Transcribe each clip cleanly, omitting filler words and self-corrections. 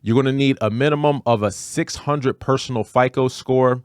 You're going to need a minimum of a 600 personal FICO score.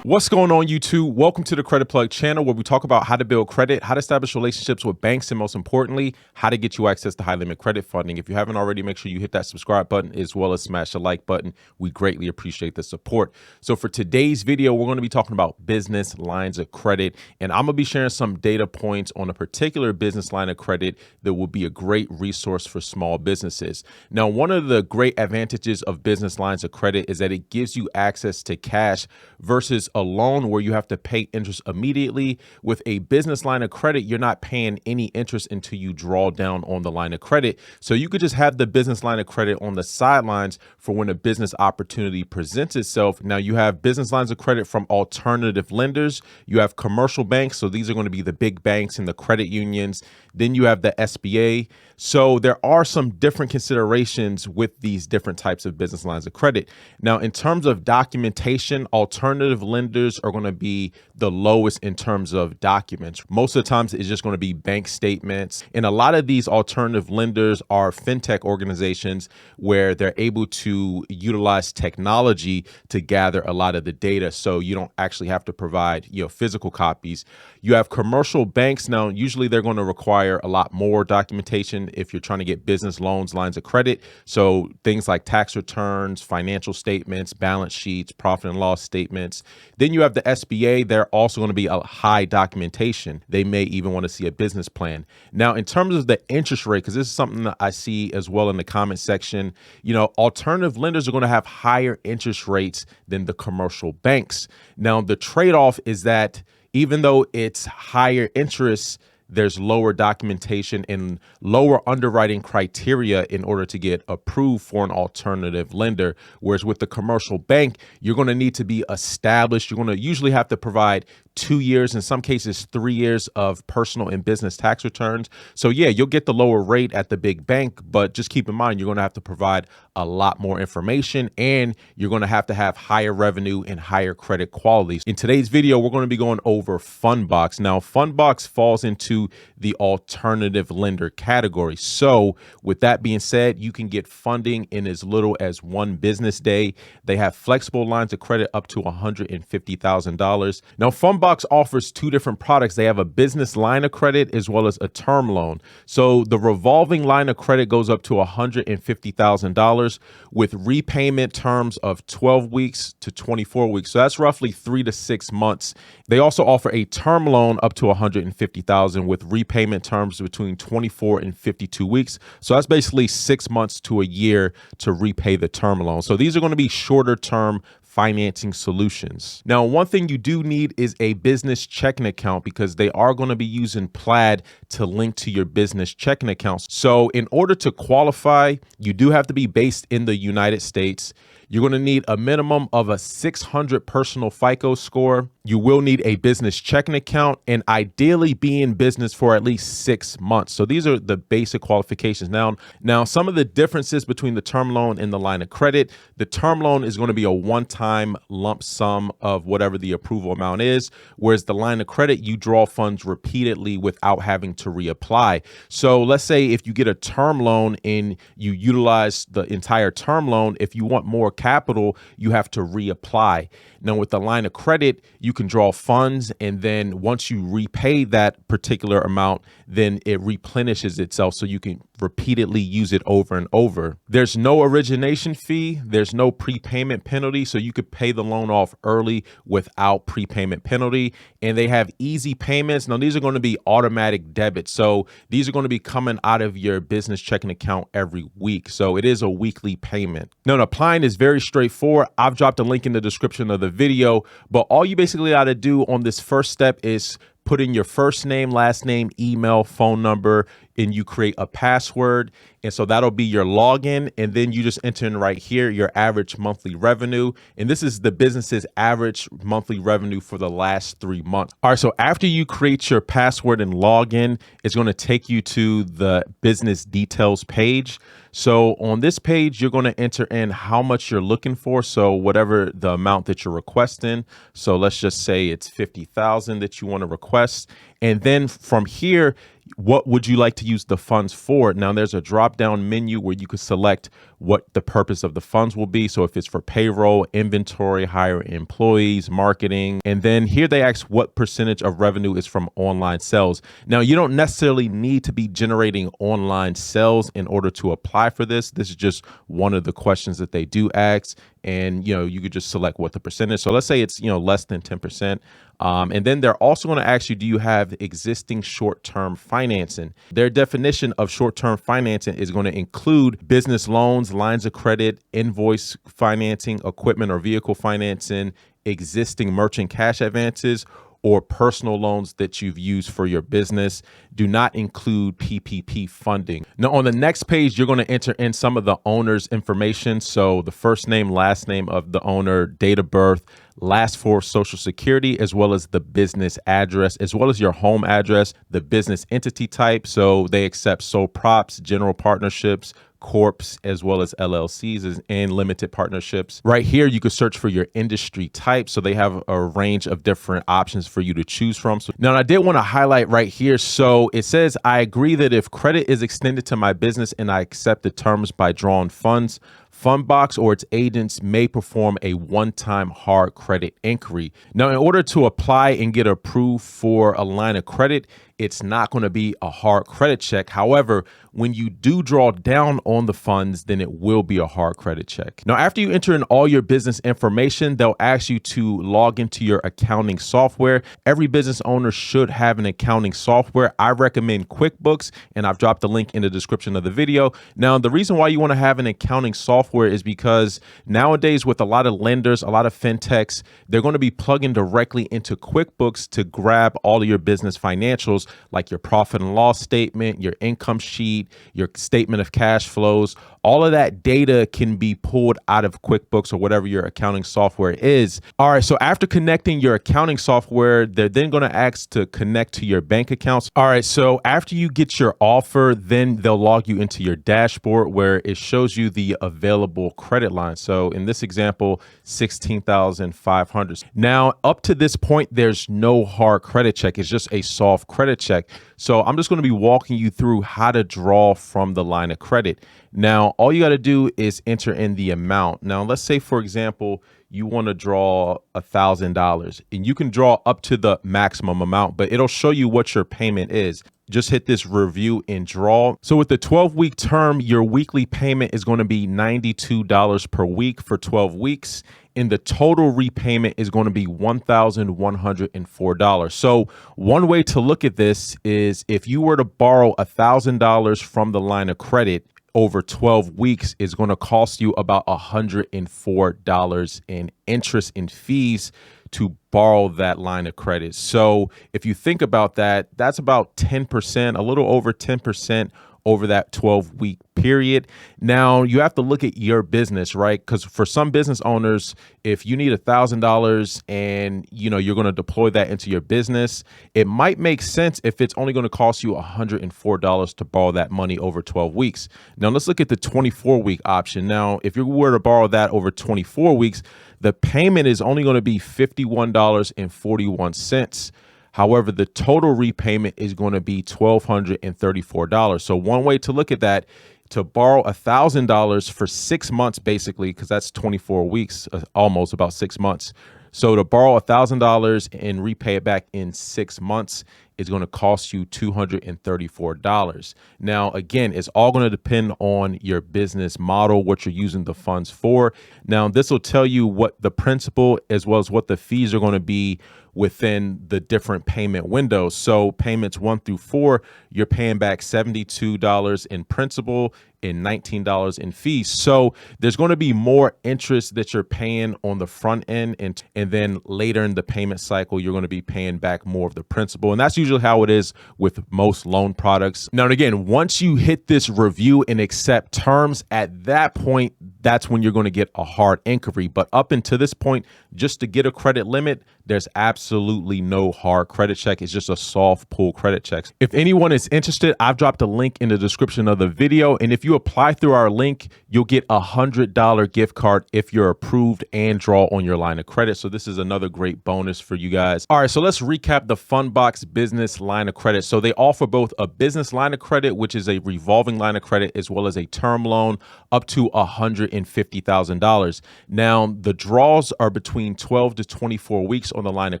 What's going on, YouTube? Welcome to the Credit Plug channel, where we talk about how to build credit, how to establish relationships with banks, and most importantly, how to get you access to high limit credit funding. If you haven't already, make sure you hit that subscribe button as well as smash the like button. We greatly appreciate the support. So for today's video, we're going to be talking about business lines of credit, and I'm going to be sharing some data points on a particular business line of credit that will be a great resource for small businesses. Now, one of the great advantages of business lines of credit is that it gives you access to cash versus a loan where you have to pay interest immediately. With a business line of credit, you're not paying any interest until you draw down on the line of credit. So you could just have the business line of credit on the sidelines for when a business opportunity presents itself. Now, you have business lines of credit from alternative lenders. You have commercial banks. So these are going to be the big banks and the credit unions. Then you have the SBA. So there are some different considerations with these different types of business lines of credit. Now, in terms of documentation, alternative lenders are going to be the lowest in terms of documents. Most of the times it's just going to be bank statements. And a lot of these alternative lenders are fintech organizations where they're able to utilize technology to gather a lot of the data. So you don't actually have to provide, physical copies. You have commercial banks. Now, usually they're going to require a lot more documentation if you're trying to get business loans, lines of credit. So things like tax returns, financial statements, balance sheets, profit and loss statements. Then you have the SBA. They're also going to be a high documentation. They may even want to see a business plan. Now, in terms of the interest rate, because this is something that I see as well in the comment section, alternative lenders are going to have higher interest rates than the commercial banks. Now, the trade-off is that even though it's higher interest, there's lower documentation and lower underwriting criteria in order to get approved for an alternative lender. Whereas with the commercial bank, you're going to need to be established. You're going to usually have to provide 2 years, in some cases 3 years of personal and business tax returns. So yeah, you'll get the lower rate at the big bank, but just keep in mind, you're going to have to provide a lot more information and you're going to have higher revenue and higher credit qualities. In today's video, we're going to be going over Funbox. Now, Funbox falls into the alternative lender category. So with that being said, you can get funding in as little as 1 business day. They have flexible lines of credit up to $150,000. Now, Funbox offers 2 different products. They have a business line of credit as well as a term loan. So the revolving line of credit goes up to $150,000 with repayment terms of 12 weeks to 24 weeks. So that's roughly 3 to 6 months. They also offer a term loan up to $150,000 with repayment terms between 24 and 52 weeks. So that's basically 6 months to a year to repay the term loan. So these are going to be shorter term financing solutions. Now, one thing you do need is a business checking account because they are going to be using Plaid to link to your business checking accounts. So in order to qualify, you do have to be based in the United States. You're going to need a minimum of a 600 personal FICO score. You will need a business checking account and ideally be in business for at least 6 months. So these are the basic qualifications. Now, some of the differences between the term loan and the line of credit: the term loan is going to be a one-time lump sum of whatever the approval amount is, whereas the line of credit, you draw funds repeatedly without having to reapply. So let's say if you get a term loan and you utilize the entire term loan, if you want more capital, you have to reapply. Now, with the line of credit, you can draw funds, and then once you repay that particular amount, then it replenishes itself so you can repeatedly use it over and over. There's no origination fee. There's no prepayment penalty. So you could pay the loan off early without prepayment penalty. And they have easy payments. Now, these are going to be automatic debits. So these are going to be coming out of your business checking account every week. So it is a weekly payment. Now, applying is very straightforward. I've dropped a link in the description of the video, but all you basically got to do on this first step is put in your first name, last name, email, phone number, and you create a password. And so that'll be your login. And then you just enter in right here your average monthly revenue. And this is the business's average monthly revenue for the last 3 months. All right. So after you create your password and login, it's going to take you to the business details page. So on this page, you're going to enter in how much you're looking for. So whatever the amount that you're requesting. So let's just say it's 50,000 that you want to request. And then from here, what would you like to use the funds for? Now there's a drop down menu where you could select what the purpose of the funds will be. So if it's for payroll, inventory, hire employees, marketing, and then here they ask what percentage of revenue is from online sales. Now you don't necessarily need to be generating online sales in order to apply for this. This is just one of the questions that they do ask. And, you could just select what the percentage. So let's say it's, less than 10%. And then they're also going to ask you, do you have existing short-term financing? Their definition of short-term financing is going to include business loans, lines of credit, invoice financing, equipment or vehicle financing, existing merchant cash advances, or personal loans that you've used for your business. Do not include PPP funding. Now, on the next page, you're going to enter in some of the owner's information. So the first name, last name of the owner, date of birth, last four social security, as well as the business address, as well as your home address, the business entity type. So they accept sole props, general partnerships, corps, as well as LLCs and limited partnerships. Right here, you could search for your industry type. So they have a range of different options for you to choose from. So now I did want to highlight right here. So it says, I agree that if credit is extended to my business and I accept the terms by drawing funds, Funbox or its agents may perform a one-time hard credit inquiry. Now, in order to apply and get approved for a line of credit, it's not going to be a hard credit check. However, when you do draw down on the funds, then it will be a hard credit check. Now, after you enter in all your business information, they'll ask you to log into your accounting software. Every business owner should have an accounting software. I recommend QuickBooks, and I've dropped the link in the description of the video. Now, the reason why you want to have an accounting software is because nowadays with a lot of lenders, a lot of fintechs, they're going to be plugging directly into QuickBooks to grab all of your business financials, like your profit and loss statement, your income sheet, your statement of cash flows. All of that data can be pulled out of QuickBooks or whatever your accounting software is. All right, so after connecting your accounting software, they're then going to ask to connect to your bank accounts. All right, so after you get your offer, then they'll log you into your dashboard where it shows you the available credit line. So in this example, 16,500. Now, up to this point, there's no hard credit check. It's just a soft credit check. So I'm just going to be walking you through how to draw from the line of credit. Now, all you got to do is enter in the amount. Now, let's say, for example, you want to draw $1,000 and you can draw up to the maximum amount, but it'll show you what your payment is. Just hit this review and draw. So with the 12-week term, your weekly payment is going to be $92 per week for 12 weeks. And the total repayment is going to be $1,104. So one way to look at this is if you were to borrow $1,000 from the line of credit, over 12 weeks is going to cost you about $104 in interest and fees to borrow that line of credit. So if you think about that, that's about 10%, a little over 10% over that 12-week period. Now, you have to look at your business, right? Because for some business owners, if you need $1,000 and you're going to deploy that into your business, it might make sense if it's only going to cost you $104 to borrow that money over 12 weeks. Now, let's look at the 24-week option. Now, if you were to borrow that over 24 weeks, the payment is only going to be $51.41. However, the total repayment is going to be $1,234. So one way to look at that, to borrow $1,000 for 6 months, basically, because that's 24 weeks, almost about 6 months. So to borrow $1,000 and repay it back in 6 months is going to cost you $234. Now, again, it's all going to depend on your business model, what you're using the funds for. Now, this will tell you what the principal as well as what the fees are going to be within the different payment windows. So payments 1 through 4, you're paying back $72 in principal and $19 in fees. So there's going to be more interest that you're paying on the front end, and then later in the payment cycle, you're going to be paying back more of the principal. And that's usually usually how it is with most loan products. Now, and again, once you hit this review and accept terms, at that point, that's when you're going to get a hard inquiry. But up until this point, just to get a credit limit, there's absolutely no hard credit check. It's just a soft pull credit check. If anyone is interested, I've dropped a link in the description of the video. And if you apply through our link, you'll get a $100 gift card if you're approved and draw on your line of credit. So this is another great bonus for you guys. All right, so let's recap the Funbox business line of credit. So they offer both a business line of credit, which is a revolving line of credit, as well as a term loan up to $150,000. Now, the draws are between 12 to 24 weeks on the line of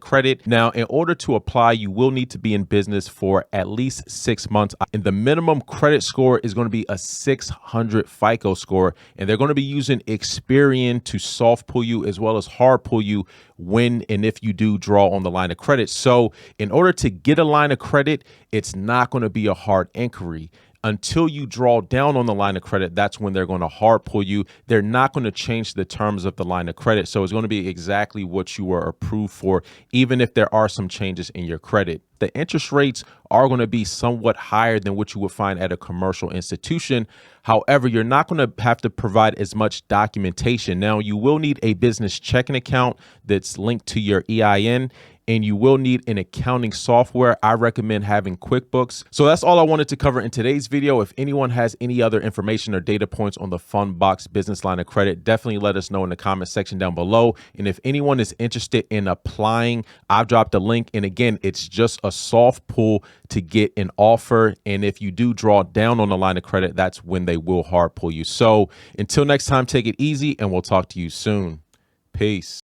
credit. Now, in order to apply, you will need to be in business for at least 6 months. And the minimum credit score is going to be a 600 FICO score. And they're going to be using Experian to soft pull you as well as hard pull you when and if you do draw on the line of credit. So in order to get a line of credit, it's not going to be a hard inquiry. Until you draw down on the line of credit, that's when they're going to hard pull you. They're not going to change the terms of the line of credit. So it's going to be exactly what you were approved for, even if there are some changes in your credit. The interest rates are going to be somewhat higher than what you would find at a commercial institution. However, you're not going to have to provide as much documentation. Now, you will need a business checking account that's linked to your EIN, and you will need an accounting software. I recommend having QuickBooks. So that's all I wanted to cover in today's video. If anyone has any other information or data points on the Funbox business line of credit, definitely let us know in the comment section down below. And if anyone is interested in applying, I've dropped a link. And again, it's just a soft pull to get an offer. And if you do draw down on the line of credit, that's when they will hard pull you. So until next time, take it easy and we'll talk to you soon. Peace.